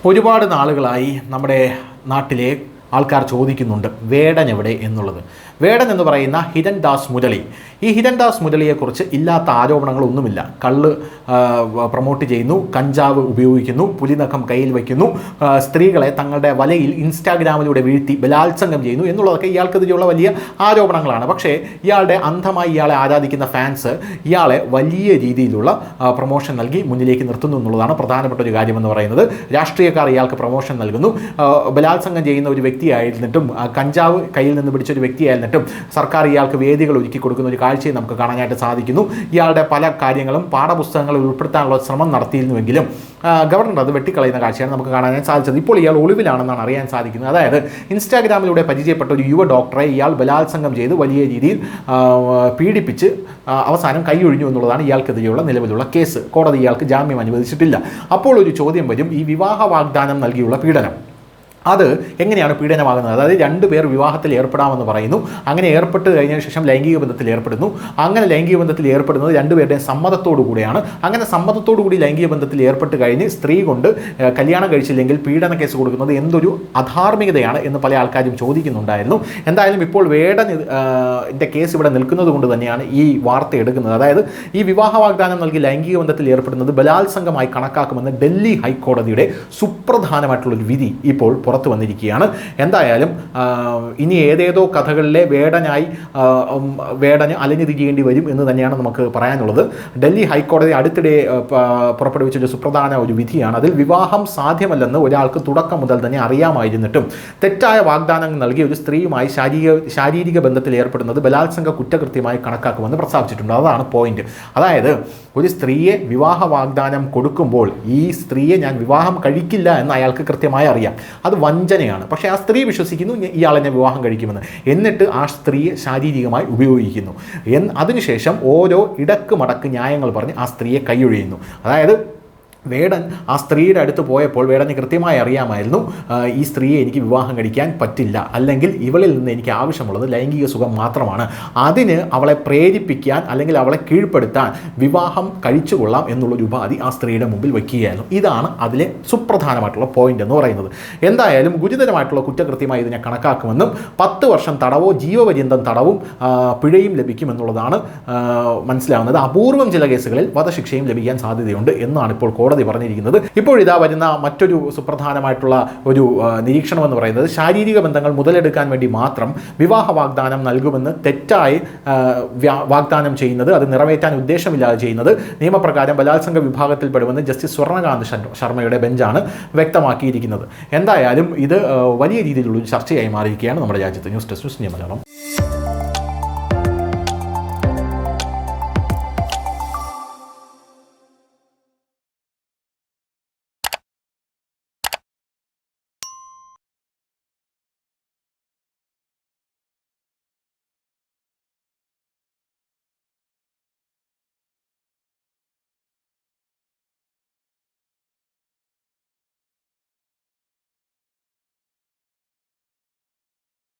ഒരുപാട് നാളുകളായി നമ്മുടെ നാട്ടിലെ ആൾക്കാർ ചോദിക്കുന്നുണ്ട് വേടൻ എവിടെ എന്നുള്ളത്. വേടൻ എന്ന് പറയുന്ന ഹിരൺ ദാസ് മുരളി, ഈ ഹിരൺ ദാസ് മുരളിയെക്കുറിച്ച് ഇല്ലാത്ത ആരോപണങ്ങളൊന്നുമില്ല. കള്ള് പ്രൊമോട്ട് ചെയ്യുന്നു, കഞ്ചാവ് ഉപയോഗിക്കുന്നു, പുലിനഖം കയ്യിൽ വയ്ക്കുന്നു, സ്ത്രീകളെ തങ്ങളുടെ വലയിൽ ഇൻസ്റ്റാഗ്രാമിലൂടെ വീഴ്ത്തി ബലാത്സംഗം ചെയ്യുന്നു എന്നുള്ളതൊക്കെ ഇയാൾക്കെതിരെയുള്ള വലിയ ആരോപണങ്ങളാണ്. പക്ഷേ ഇയാളുടെ അന്ധമായി ഇയാളെ ആരാധിക്കുന്ന ഫാൻസ് ഇയാളെ വലിയ രീതിയിലുള്ള പ്രൊമോഷൻ നൽകി മുന്നിലേക്ക് നിർത്തുന്നു എന്നുള്ളതാണ് പ്രധാനപ്പെട്ട ഒരു കാര്യമെന്ന് പറയുന്നത്. രാഷ്ട്രീയക്കാർ ഇയാൾക്ക് പ്രൊമോഷൻ നൽകുന്നു. ബലാത്സംഗം ചെയ്യുന്ന ഒരു വ്യക്തിയായിരുന്നിട്ടും, കഞ്ചാവ് കയ്യിൽ നിന്ന് പിടിച്ച ഒരു വ്യക്തിയായിരുന്നിട്ടും സർക്കാർ ഇയാൾക്ക് വേദികൾ ഒരുക്കി കൊടുക്കുന്ന ഒരു കാഴ്ചയും നമുക്ക് കാണാനായിട്ട് സാധിക്കുന്നു. ഇയാളുടെ പല കാര്യങ്ങളും പാഠപുസ്തകങ്ങളിൽ ഉൾപ്പെടുത്താനുള്ള ശ്രമം നടത്തിയിരുന്നുവെങ്കിലും ഗവർണർ അത് വെട്ടിക്കളയുന്ന കാഴ്ചയാണ് നമുക്ക് കാണാനായിട്ട് സാധിച്ചത്. ഇപ്പോൾ ഇയാൾ ഒളിവിലാണെന്നാണ് അറിയാൻ സാധിക്കുന്നത്. അതായത് ഇൻസ്റ്റാഗ്രാമിലൂടെ പരിചയപ്പെട്ട ഒരു യുവ ഡോക്ടറെ ഇയാൾ ബലാത്സംഗം ചെയ്ത് വലിയ രീതിയിൽ പീഡിപ്പിച്ച് അവസാനം കൈയൊഴിഞ്ഞു എന്നുള്ളതാണ് ഇയാൾക്കെതിരെയുള്ള നിലവിലുള്ള കേസ്. കോടതി ഇയാൾക്ക് ജാമ്യം അനുവദിച്ചിട്ടില്ല. അപ്പോൾ ഒരു ചോദ്യം വരും, ഈ വിവാഹ വാഗ്ദാനം നൽകിയുള്ള പീഡനം അത് എങ്ങനെയാണ് പീഡനമാകുന്നത്? അതായത് രണ്ടുപേർ വിവാഹത്തിൽ ഏർപ്പെടാമെന്ന് പറയുന്നു, അങ്ങനെ ഏർപ്പെട്ട് കഴിഞ്ഞ ശേഷം ലൈംഗിക ബന്ധത്തിൽ ഏർപ്പെടുന്നു. അങ്ങനെ ലൈംഗിക ബന്ധത്തിൽ ഏർപ്പെടുന്നത് രണ്ടുപേരുടെയും സമ്മതത്തോടു കൂടിയാണ്. അങ്ങനെ സമ്മതത്തോടു കൂടി ലൈംഗിക ബന്ധത്തിൽ ഏർപ്പെട്ട് കഴിഞ്ഞ് സ്ത്രീ കൊണ്ട് കല്യാണം കഴിച്ചില്ലെങ്കിൽ പീഡന കേസ് കൊടുക്കുന്നത് എന്തൊരു അധാർമികതയാണ് എന്ന് പല ആൾക്കാരും ചോദിക്കുന്നുണ്ടായിരുന്നു. എന്തായാലും ഇപ്പോൾ വേടൻ്റെ കേസ് ഇവിടെ നിൽക്കുന്നത് കൊണ്ട് തന്നെയാണ് ഈ വാർത്ത എടുക്കുന്നത്. അതായത് ഈ വിവാഹ വാഗ്ദാനം നൽകി ലൈംഗിക ബന്ധത്തിൽ ഏർപ്പെടുന്നത് ബലാത്സംഗമായി കണക്കാക്കുമെന്ന് ഡൽഹി ഹൈക്കോടതിയുടെ സുപ്രധാനമായിട്ടുള്ളൊരു വിധി ഇപ്പോൾ പുറത്തു വന്നിരിക്കുകയാണ്. എന്തായാലും ഇനി ഏതേതോ കഥകളിലെ വേടന് അലഞ്ഞു തിരിയേണ്ടി വരും എന്ന് തന്നെയാണ് നമുക്ക് പറയാനുള്ളത്. ഡൽഹി ഹൈക്കോടതി അടുത്തിടെ പുറപ്പെടുവിച്ചൊരു സുപ്രധാന ഒരു വിധിയാണ്. അതിൽ വിവാഹം സാധ്യമല്ലെന്ന് ഒരാൾക്ക് തുടക്കം മുതൽ തന്നെ അറിയാമായിരുന്നിട്ടും തെറ്റായ വാഗ്ദാനങ്ങൾ നൽകി ഒരു സ്ത്രീയുമായി ശാരീരിക ബന്ധത്തിൽ ഏർപ്പെടുന്നത് ബലാത്സംഗ കുറ്റകൃത്യമായി കണക്കാക്കുമെന്ന് പ്രസ്താവിച്ചിട്ടുണ്ട്. അതാണ് പോയിന്റ്. അതായത് ഒരു സ്ത്രീയെ വിവാഹ വാഗ്ദാനം കൊടുക്കുമ്പോൾ ഈ സ്ത്രീയെ ഞാൻ വിവാഹം കഴിക്കില്ല എന്ന് അയാൾക്ക് കൃത്യമായി അറിയാം. അത് വഞ്ചനയാണ്. പക്ഷേ ആ സ്ത്രീ വിശ്വസിക്കുന്നു ഇയാൾ എന്നെ വിവാഹം കഴിക്കുമെന്ന്. എന്നിട്ട് ആ സ്ത്രീയെ ശാരീരികമായി ഉപയോഗിക്കുന്നു. അതിനുശേഷം ഓരോ ഇടക്ക് മടക്ക് ന്യായങ്ങൾ പറഞ്ഞ് ആ സ്ത്രീയെ കൈയൊഴിയുന്നു. അതായത് വേടൻ ആ സ്ത്രീയുടെ അടുത്ത് പോയപ്പോൾ വേടന് കൃത്യമായി അറിയാമായിരുന്നു ഈ സ്ത്രീയെ എനിക്ക് വിവാഹം കഴിക്കാൻ പറ്റില്ല, അല്ലെങ്കിൽ ഇവളിൽ നിന്ന് എനിക്ക് ആവശ്യമുള്ളത് ലൈംഗിക സുഖം മാത്രമാണ്. അതിന് അവളെ പ്രേരിപ്പിക്കാൻ അല്ലെങ്കിൽ അവളെ കീഴ്പ്പെടുത്താൻ വിവാഹം കഴിച്ചുകൊള്ളാം എന്നുള്ളൊരു ഉപാധി ആ സ്ത്രീയുടെ മുമ്പിൽ വയ്ക്കുകയായിരുന്നു. ഇതാണ് അതിലെ സുപ്രധാനമായിട്ടുള്ള പോയിന്റ് എന്ന് പറയുന്നത്. എന്തായാലും ഗുരുതരമായിട്ടുള്ള കുറ്റകൃത്യമായി ഇതിനെ കണക്കാക്കുമെന്നും 10 വർഷം തടവോ ജീവപര്യന്തം തടവും പിഴയും ലഭിക്കുമെന്നുള്ളതാണ് മനസ്സിലാവുന്നത്. അപൂർവം ചില കേസുകളിൽ വധശിക്ഷയും ലഭിക്കാൻ സാധ്യതയുണ്ട് എന്നാണ് ഇപ്പോൾ കോടതി പറഞ്ഞിരിക്കുന്നത്. ഇപ്പോൾ ഇതാ വരുന്ന മറ്റൊരു സുപ്രധാനമായിട്ടുള്ള ഒരു നിരീക്ഷണം എന്ന് പറയുന്നത്, ശാരീരിക ബന്ധങ്ങൾ മുതലെടുക്കാൻ വേണ്ടി മാത്രം വിവാഹ വാഗ്ദാനം നൽകുമെന്ന് തെറ്റായി വാഗ്ദാനം ചെയ്യുന്നത്, അത് നിറവേറ്റാൻ ഉദ്ദേശമില്ലാതെ ചെയ്യുന്നത് നിയമപ്രകാരം ബലാത്സംഗ വിഭാഗത്തിൽപ്പെടുമെന്ന് ജസ്റ്റിസ് സ്വർണ്ണകാന്ത് ശർമ്മയുടെ ബെഞ്ചാണ് വ്യക്തമാക്കിയിരിക്കുന്നത്. എന്തായാലും ഇത് വലിയ രീതിയിലുള്ളൊരു ചർച്ചയായി മാറിയിരിക്കുകയാണ് നമ്മുടെ രാജ്യത്ത്. News desk, news Malayalam.